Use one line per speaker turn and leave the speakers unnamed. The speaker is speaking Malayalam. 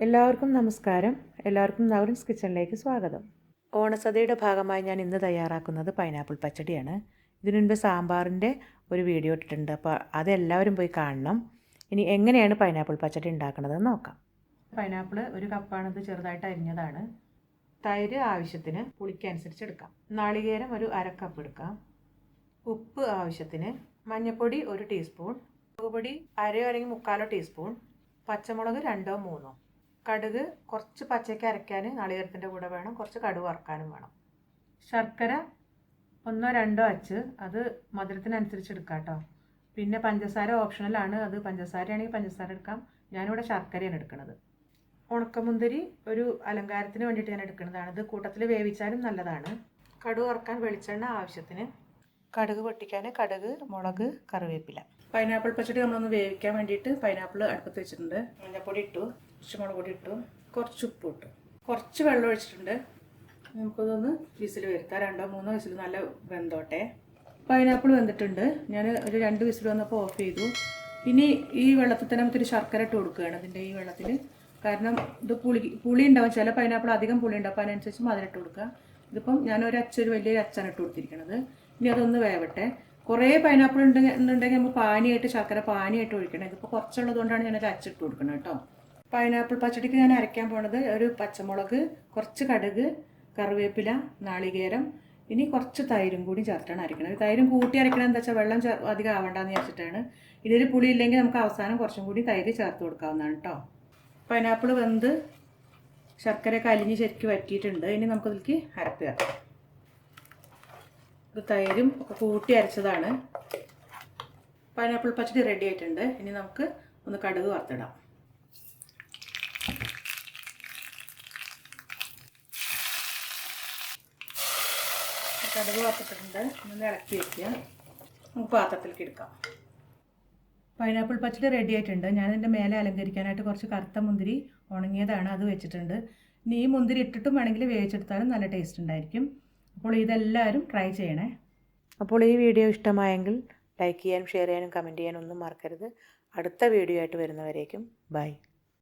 എല്ലാവർക്കും നമസ്കാരം. എല്ലാവർക്കും നകുലൻസ് കിച്ചണിലേക്ക് സ്വാഗതം. ഓണസദ്യയുടെ ഭാഗമായി ഞാൻ ഇന്ന് തയ്യാറാക്കുന്നത് പൈനാപ്പിൾ പച്ചടിയാണ്. ഇതിനു മുൻപ് സാമ്പാറിൻ്റെ ഒരു വീഡിയോ ഇട്ടിട്ടുണ്ട്, അപ്പോൾ അതെല്ലാവരും പോയി കാണണം. ഇനി എങ്ങനെയാണ് പൈനാപ്പിൾ പച്ചടി ഉണ്ടാക്കുന്നതെന്ന് നോക്കാം. പൈനാപ്പിൾ ഒരു കപ്പാണിത്, ചെറുതായിട്ട് അരിഞ്ഞതാണ്. തൈര് ആവശ്യത്തിന്, പുളിക്കനുസരിച്ച് എടുക്കാം. നാളികേരം ഒരു അര കപ്പ് എടുക്കാം. ഉപ്പ് ആവശ്യത്തിന്. മഞ്ഞൾപ്പൊടി 1 ടീസ്പൂൺ. മുളകുപൊടി അരയോ അല്ലെങ്കിൽ 3/4 ടീസ്പൂൺ. പച്ചമുളക് 2 3. കടുക് കുറച്ച് പച്ചയ്ക്ക് അരയ്ക്കാൻ നാളികേരത്തിൻ്റെ കൂടെ വേണം, കുറച്ച് കടുക് വറുക്കാനും വേണം. ശർക്കര 1 2 അച്ച്, അത് മധുരത്തിനനുസരിച്ച് എടുക്കാം കേട്ടോ. പിന്നെ പഞ്ചസാര ഓപ്ഷണലാണ്, അത് പഞ്ചസാരയാണെങ്കിൽ പഞ്ചസാര എടുക്കാം. ഞാനിവിടെ ശർക്കരയാണ് എടുക്കുന്നത്. ഉണക്കമുന്തിരി ഒരു അലങ്കാരത്തിന് വേണ്ടിയിട്ട് ഞാൻ എടുക്കുന്നതാണ്. ഇത് കൂട്ടത്തിൽ വേവിച്ചാലും നല്ലതാണ്. കടുക് വറുക്കാൻ വെളിച്ചെണ്ണ ആവശ്യത്തിന്. കടുക് പൊട്ടിക്കാൻ കടുക്, മുളക്, കറിവേപ്പില. പൈനാപ്പിൾ പച്ചടി നമ്മളൊന്ന് വേവിക്കാൻ വേണ്ടിയിട്ട് പൈനാപ്പിൾ അടുപ്പത്ത് വെച്ചിട്ടുണ്ട്. മഞ്ഞൾപ്പൊടി ഇട്ടു, കുറച്ച് മുളക് പൊടി ഇട്ടു, കുറച്ച് ഉപ്പ് ഇട്ടു, കുറച്ച് വെള്ളം ഒഴിച്ചിട്ടുണ്ട്. നമുക്കതൊന്ന് വിസിൽ വരുത്താം. 2 3 വിസിൽ നല്ല വെന്തോട്ടെ. പൈനാപ്പിൾ വെന്തിട്ടുണ്ട്. ഞാൻ ഒരു 2 വിസിൽ വന്നപ്പോൾ ഓഫ് ചെയ്തു. ഇനി ഈ വെള്ളത്തിൽ തന്നെ നമുക്കൊരു ശർക്കര ഇട്ട് കൊടുക്കുകയാണ് ഇതിൻ്റെ ഈ വെള്ളത്തിൽ. കാരണം ഇത് പുളി ഉണ്ടാവും, ചില പൈനാപ്പിൾ അധികം പുളി ഉണ്ടാവും, അപ്പോൾ അതിനനുസരിച്ച് മധുരം ഇട്ട് കൊടുക്കുക. ഇതിപ്പം ഞാനൊരു വലിയൊരു അച്ചാണ് ഇട്ട് കൊടുത്തിരിക്കുന്നത്. ഇനി അതൊന്ന് വേവട്ടെ. കുറേ പൈനാപ്പിൾ ഉണ്ടെങ്കിൽ നമ്മൾ പാനിയായിട്ട് ശർക്കര പാനിയായിട്ട് ഒഴിക്കണം. ഇതിപ്പോൾ കുറച്ചുള്ളത് കൊണ്ടാണ് ഞാനൊരു അച്ചിട്ട് കൊടുക്കണം കേട്ടോ. പൈനാപ്പിൾ പച്ചടിക്ക് ഞാൻ അരയ്ക്കാൻ പോണത് ഒരു പച്ചമുളക്, കുറച്ച് കടുക്, കറിവേപ്പില, നാളികേരം, ഇനി കുറച്ച് തൈരും കൂടി ചേർത്താണ് അരയ്ക്കണം. തൈരും കൂട്ടി അരയ്ക്കണം എന്താ വെച്ചാൽ വെള്ളം അധികം ആവണ്ടെന്ന് വിചാരിച്ചിട്ടാണ്. ഇതിൽ പുളി ഇല്ലെങ്കിൽ നമുക്ക് അവസാനം കുറച്ചും കൂടി തൈര് ചേർത്ത് കൊടുക്കാവുന്നതാണ് കേട്ടോ. പൈനാപ്പിൾ വെന്ത് ശർക്കരയൊക്കെ അലിഞ്ഞ് ശരിക്കും വറ്റിയിട്ടുണ്ട്. ഇനി നമുക്കതിലേക്ക് അരപ്പ് ചേർക്കാം. ഇത് തൈരും ഒക്കെ കൂട്ടി അരച്ചതാണ്. പൈനാപ്പിൾ പച്ചടി റെഡി ആയിട്ടുണ്ട്. ഇനി നമുക്ക് ഒന്ന് കടുക് വറുത്തിടാം. കടുക് വറുത്തിട്ടുണ്ട്. ഒന്ന് ഇളക്കി വയ്ക്കുക. നമുക്ക് പാത്രത്തിലേക്ക് എടുക്കാം. പൈനാപ്പിൾ പച്ചടി റെഡി ആയിട്ടുണ്ട്. ഞാനിതിൻ്റെ മേലെ അലങ്കരിക്കാനായിട്ട് കുറച്ച് കറുത്ത മുന്തിരി ഉണങ്ങിയതാണ്, അത് വെച്ചിട്ടുണ്ട്. ഇനി ഈ മുന്തിരി ഇട്ടിട്ടും വേണമെങ്കിൽ വേവിച്ചെടുത്താലും നല്ല ടേസ്റ്റ് ഉണ്ടായിരിക്കും. അപ്പോൾ ഇതെല്ലാവരും ട്രൈ ചെയ്യണേ. അപ്പോൾ ഈ വീഡിയോ ഇഷ്ടമായെങ്കിൽ ലൈക്ക് ചെയ്യാനും ഷെയർ ചെയ്യാനും കമൻറ്റ് ചെയ്യാനും ഒന്നും മറക്കരുത്. അടുത്ത വീഡിയോ ആയിട്ട് വരുന്നവരേക്കും ബൈ.